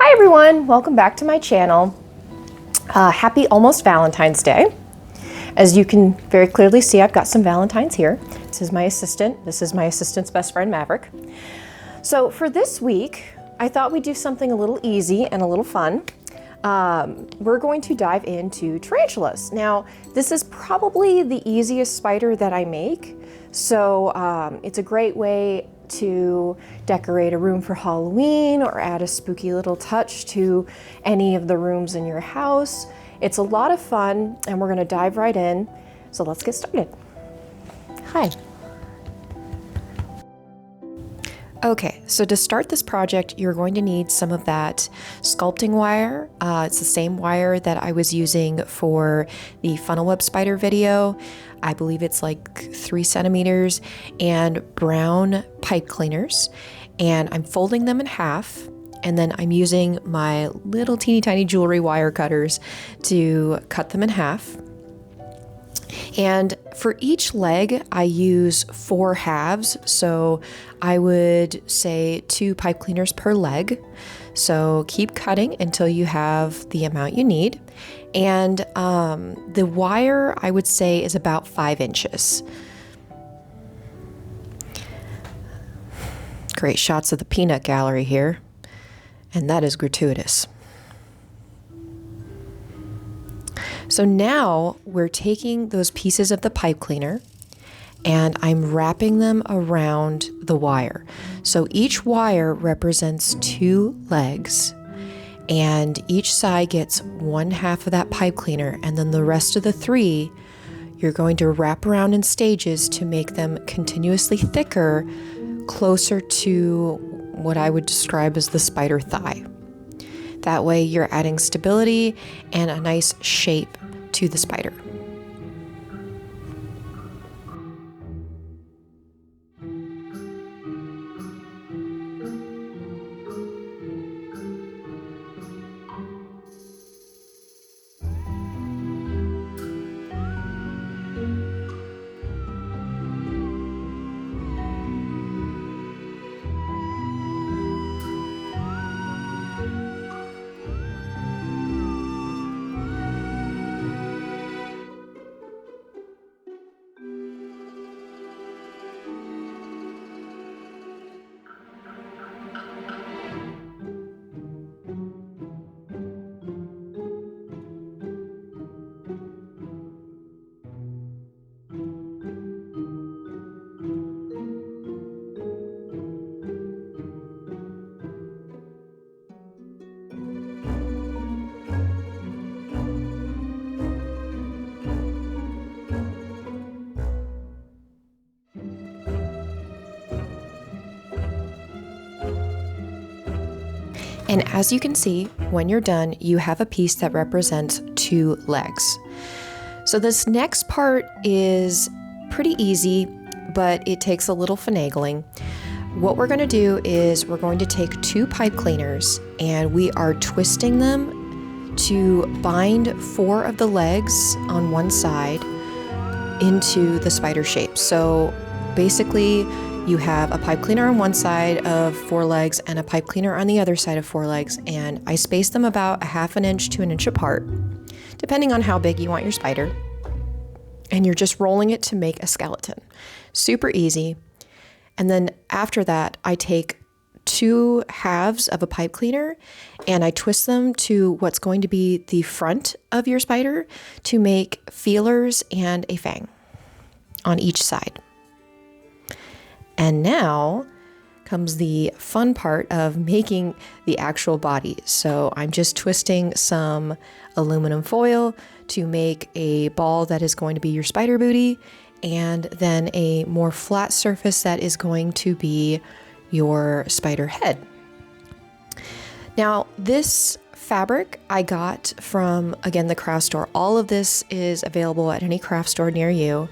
Hi everyone, welcome back to my channel. Happy almost Valentine's Day. As you can very clearly see, I've got some Valentines here. This is my assistant. This is my assistant's best friend, Maverick. So for this week, I thought we'd do something a little easy and a little fun. We're going to dive into tarantulas. Now, this is probably the easiest spider that I make. So it's a great way to decorate a room for Halloween or add a spooky little touch to any of the rooms in your house. It's a lot of fun and we're gonna dive right in. So let's get started. Hi. Okay, so to start this project, you're going to need some of that sculpting wire. It's the same wire that I was using for the funnel web spider video. I believe it's like 3 centimeters, and brown pipe cleaners. And I'm folding them in half, and then I'm using my little teeny tiny jewelry wire cutters to cut them in half. And for each leg, I use 4 halves. So I would say 2 pipe cleaners per leg. So keep cutting until you have the amount you need. And the wire, I would say, is about 5 inches. Great shots of the peanut gallery here. And that is gratuitous. So now we're taking those pieces of the pipe cleaner and I'm wrapping them around the wire. So each wire represents 2 legs and each side gets 1/2 of that pipe cleaner, and then the rest of the 3 you're going to wrap around in stages to make them continuously thicker, closer to what I would describe as the spider thigh. That way you're adding stability and a nice shape to the spider. And as you can see, when you're done, you have a piece that represents 2 legs. So this next part is pretty easy, but it takes a little finagling. What we're going to do is we're going to take 2 pipe cleaners and we are twisting them to bind 4 of the legs on one side into the spider shape. So basically, you have a pipe cleaner on one side of 4 legs and a pipe cleaner on the other side of 4 legs, and I space them about 1/2 inch to 1 inch apart, depending on how big you want your spider. And you're just rolling it to make a skeleton. Super easy. And then after that, I take 2 halves of a pipe cleaner and I twist them to what's going to be the front of your spider to make feelers and a fang on each side. And now comes the fun part of making the actual body. So I'm just twisting some aluminum foil to make a ball that is going to be your spider booty, and then a more flat surface that is going to be your spider head. Now, this fabric I got from, again, the craft store. All of this is available at any craft store near you.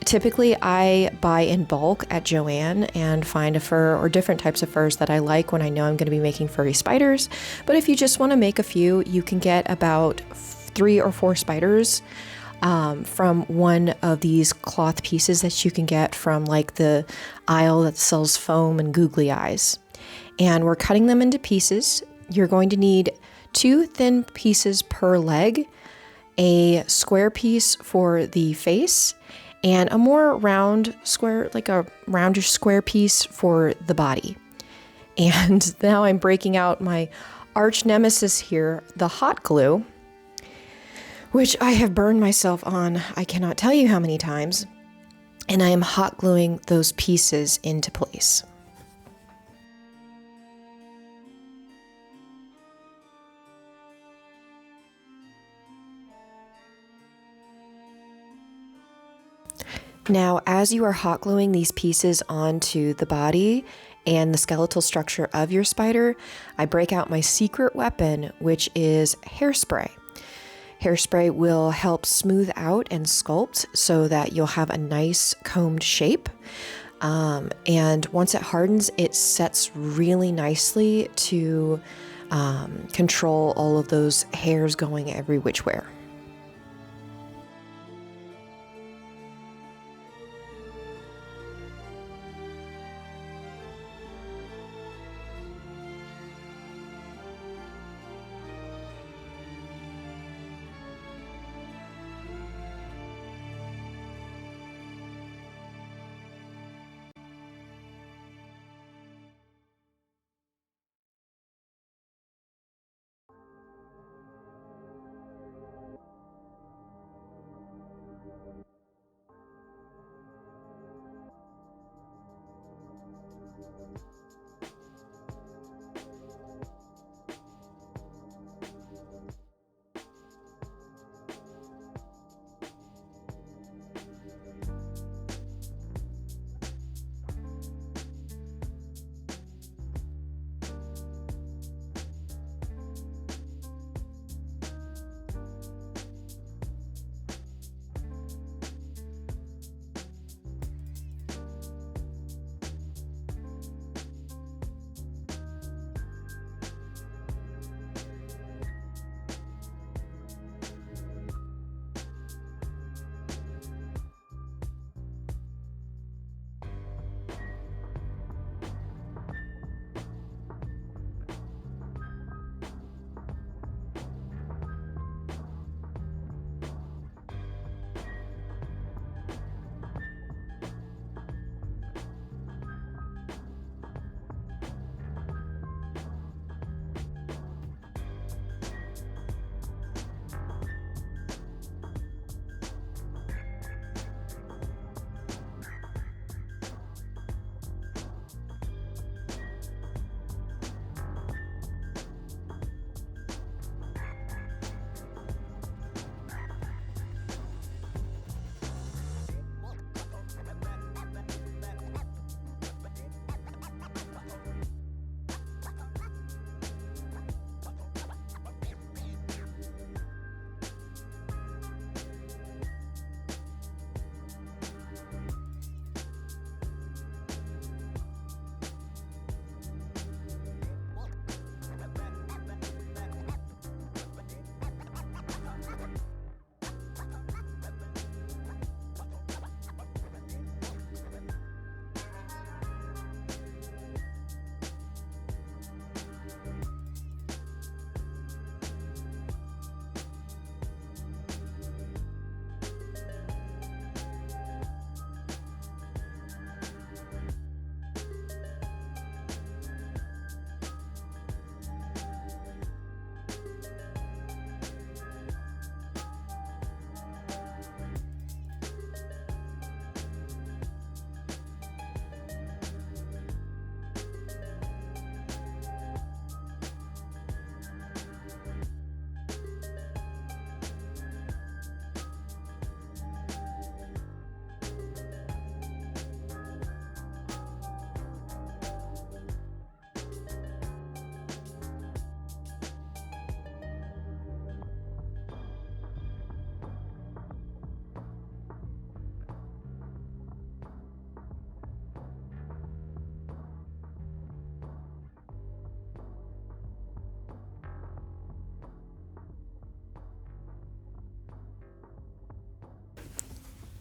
Typically, I buy in bulk at Joann and find a fur or different types of furs that I like when I know I'm going to be making furry spiders. But if you just want to make a few, you can get about 3 or 4 spiders from one of these cloth pieces that you can get from like the aisle that sells foam and googly eyes. And we're cutting them into pieces you're going to need 2 thin pieces per leg, a square piece for the face, and a more round square, like a roundish square piece for the body. And now I'm breaking out my arch nemesis here, the hot glue, which I have burned myself on, I cannot tell you how many times, and I am hot gluing those pieces into place. Now, as you are hot gluing these pieces onto the body and the skeletal structure of your spider, I break out my secret weapon, which is hairspray. Hairspray will help smooth out and sculpt so that you'll have a nice combed shape. And once it hardens, it sets really nicely to control all of those hairs going every which way.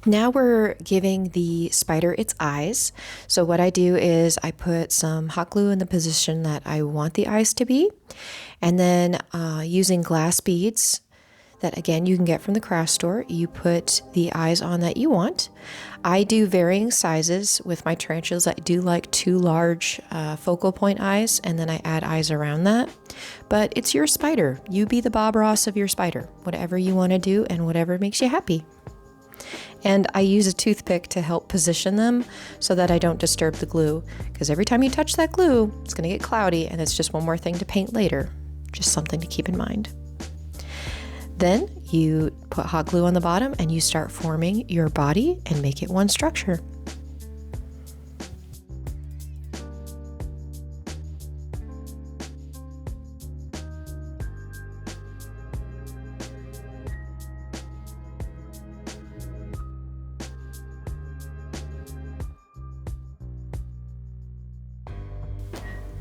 Now we're giving the spider its eyes. So what I do is I put some hot glue in the position that I want the eyes to be. And then using glass beads that again you can get from the craft store, you put the eyes on that you want. I do varying sizes with my tarantulas. I do like 2 large focal point eyes, and then I add eyes around that. But it's your spider. You be the Bob Ross of your spider. Whatever you want to do and whatever makes you happy. And I use a toothpick to help position them so that I don't disturb the glue, because every time you touch that glue, it's going to get cloudy and it's just one more thing to paint later. Just something to keep in mind. Then you put hot glue on the bottom and you start forming your body and make it one structure.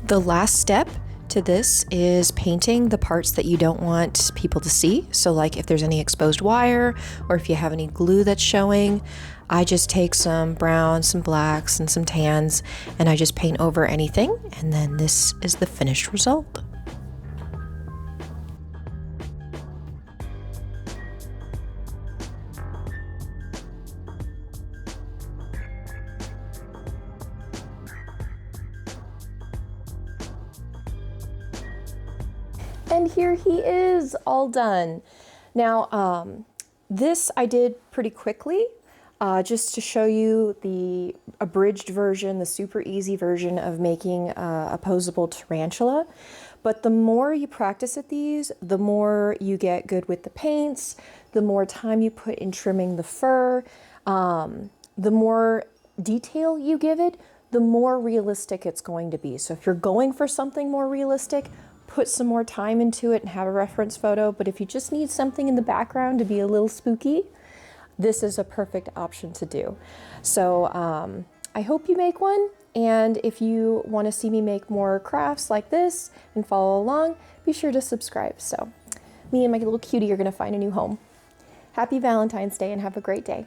The last step to this is painting the parts that you don't want people to see. So like if there's any exposed wire or if you have any glue that's showing, I just take some browns, some blacks, and some tans, and I just paint over anything. And then this is the finished result. And here he is, all done. Now, this I did pretty quickly, just to show you the abridged version, the super easy version of making a posable tarantula. But the more you practice at these, the more you get good with the paints, the more time you put in trimming the fur, the more detail you give it, the more realistic it's going to be. So if you're going for something more realistic, put some more time into it and have a reference photo. But if you just need something in the background to be a little spooky, this is a perfect option to do. So I hope you make one. And if you want to see me make more crafts like this and follow along, be sure to subscribe. So me and my little cutie are going to find a new home. Happy Valentine's Day and have a great day.